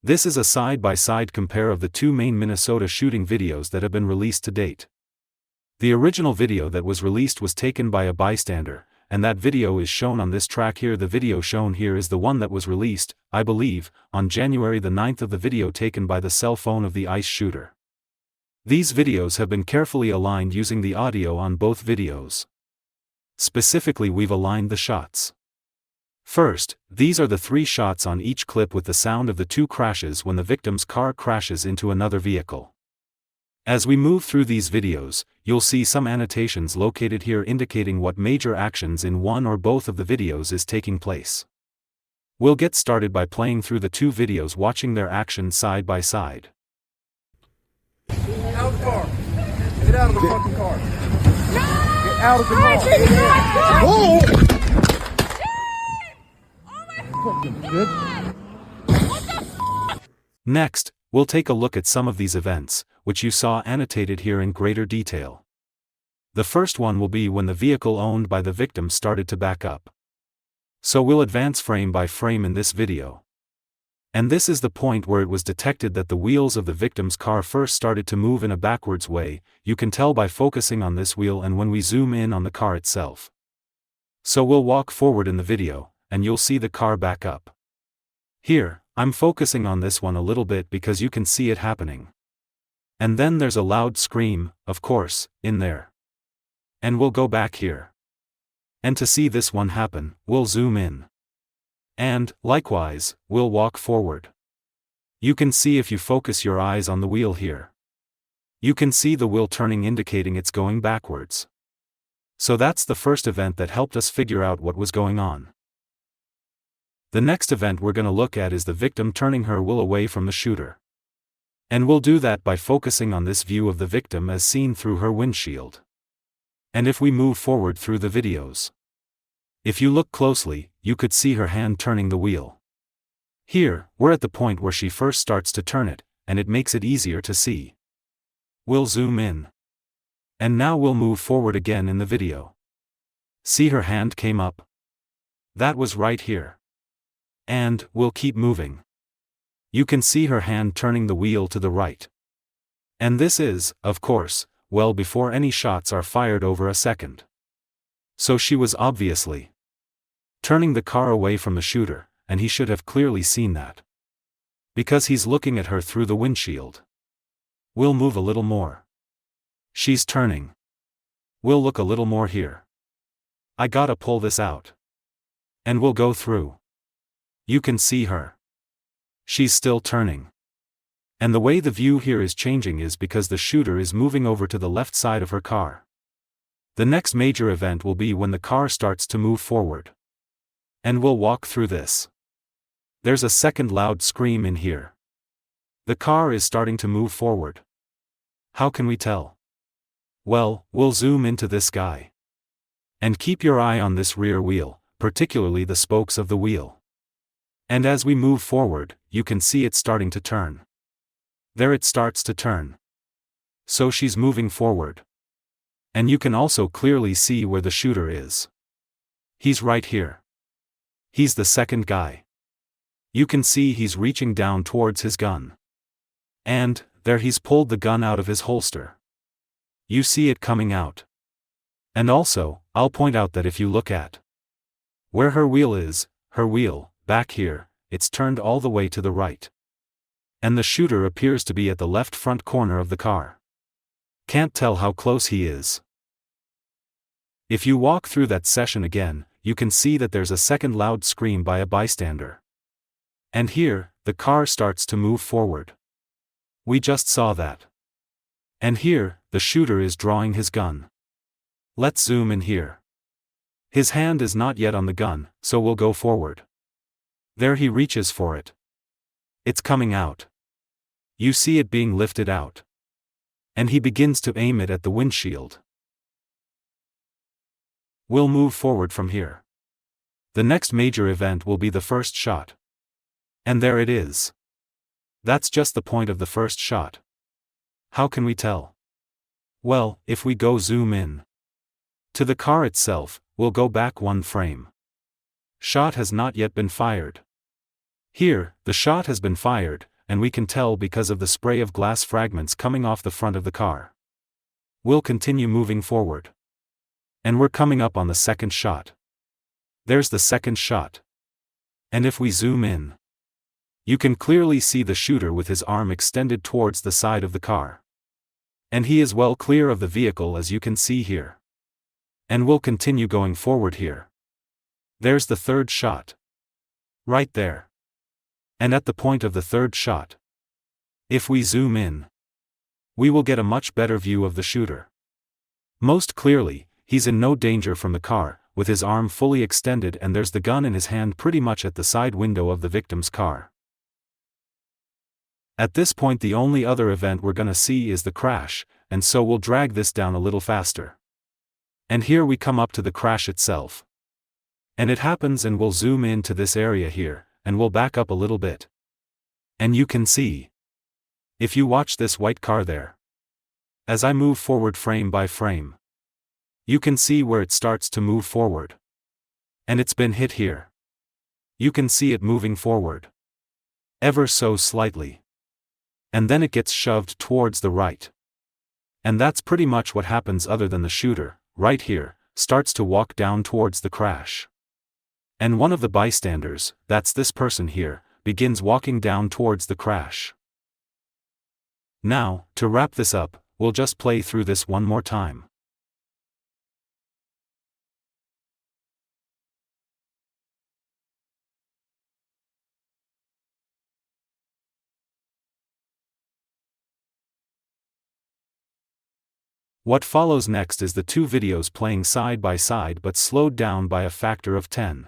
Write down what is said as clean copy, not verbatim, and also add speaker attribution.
Speaker 1: This is a side-by-side compare of the two main Minnesota shooting videos that have been released to date. The original video that was released was taken by a bystander, and that video is shown on this track here. The video shown here is the one that was released, I believe, on January the 9th of the video taken by the cell phone of the ICE shooter. These videos have been carefully aligned using the audio on both videos. Specifically, we've aligned the shots. First, these are the 3 shots on each clip with the sound of the 2 crashes when the victim's car crashes into another vehicle. As we move through these videos, you'll see some annotations located here indicating what major actions in one or both of the videos is taking place. We'll get started by playing through the 2 videos, watching their action side by side.
Speaker 2: Get out of the car. Get out of the fucking car. Get out of the car. Whoa!
Speaker 1: Next, we'll take a look at some of these events, which you saw annotated here in greater detail. The first one will be when the vehicle owned by the victim started to back up. So we'll advance frame by frame in this video. And this is the point where it was detected that the wheels of the victim's car first started to move in a backwards way. You can tell by focusing on this wheel and when we zoom in on the car itself. So we'll walk forward in the video, and you'll see the car back up. Here, I'm focusing on this one a little bit because you can see it happening. And then there's a loud scream, of course, in there. And we'll go back here. And to see this one happen, we'll zoom in. And, likewise, we'll walk forward. You can see if you focus your eyes on the wheel here. You can see the wheel turning, indicating it's going backwards. So that's the first event that helped us figure out what was going on. The next event we're going to look at is the victim turning her wheel away from the shooter. And we'll do that by focusing on this view of the victim as seen through her windshield. And if we move forward through the videos, if you look closely, you could see her hand turning the wheel. Here, we're at the point where she first starts to turn it, and it makes it easier to see. We'll zoom in. And now we'll move forward again in the video. See, her hand came up. That was right here. And we'll keep moving. You can see her hand turning the wheel to the right. And this is, of course, well before any shots are fired over a second. So she was obviously turning the car away from the shooter, and he should have clearly seen that. Because he's looking at her through the windshield. We'll move a little more. She's turning. We'll look a little more here. I gotta pull this out. And we'll go through. You can see her. She's still turning. And the way the view here is changing is because the shooter is moving over to the left side of her car. The next major event will be when the car starts to move forward. And we'll walk through this. There's a second loud scream in here. The car is starting to move forward. How can we tell? Well, we'll zoom into this guy. And keep your eye on this rear wheel, particularly the spokes of the wheel. And as we move forward, you can see it starting to turn. There it starts to turn. So she's moving forward. And you can also clearly see where the shooter is. He's right here. He's the second guy. You can see he's reaching down towards his gun. And, there he's pulled the gun out of his holster. You see it coming out. And also, I'll point out that if you look at where her wheel is, her wheel, back here, it's turned all the way to the right. And the shooter appears to be at the left front corner of the car. Can't tell how close he is. If you walk through that session again, you can see that there's a second loud scream by a bystander. And here, the car starts to move forward. We just saw that. And here, the shooter is drawing his gun. Let's zoom in here. His hand is not yet on the gun, so we'll go forward. There he reaches for it. It's coming out. You see it being lifted out. And he begins to aim it at the windshield. We'll move forward from here. The next major event will be the first shot. And there it is. That's just the point of the first shot. How can we tell? Well, if we go zoom in to the car itself, we'll go back one frame. Shot has not yet been fired. Here, the shot has been fired, and we can tell because of the spray of glass fragments coming off the front of the car. We'll continue moving forward. And we're coming up on the second shot. There's the second shot. And if we zoom in, you can clearly see the shooter with his arm extended towards the side of the car. And he is well clear of the vehicle, as you can see here. And we'll continue going forward here. There's the third shot. Right there. And at the point of the third shot, if we zoom in, we will get a much better view of the shooter. Most clearly, he's in no danger from the car, with his arm fully extended, and there's the gun in his hand pretty much at the side window of the victim's car. At this point, the only other event we're gonna see is the crash, and so we'll drag this down a little faster. And here we come up to the crash itself. And it happens, and we'll zoom in to this area here, and we'll back up a little bit. And you can see, if you watch this white car there, as I move forward frame by frame, you can see where it starts to move forward. And it's been hit here. You can see it moving forward. Ever so slightly. And then it gets shoved towards the right. And that's pretty much what happens, other than the shooter, right here, starts to walk down towards the crash. And one of the bystanders, that's this person here, begins walking down towards the crash. Now, to wrap this up, we'll just play through this one more time. What follows next is the two videos playing side by side but slowed down by a factor of 10.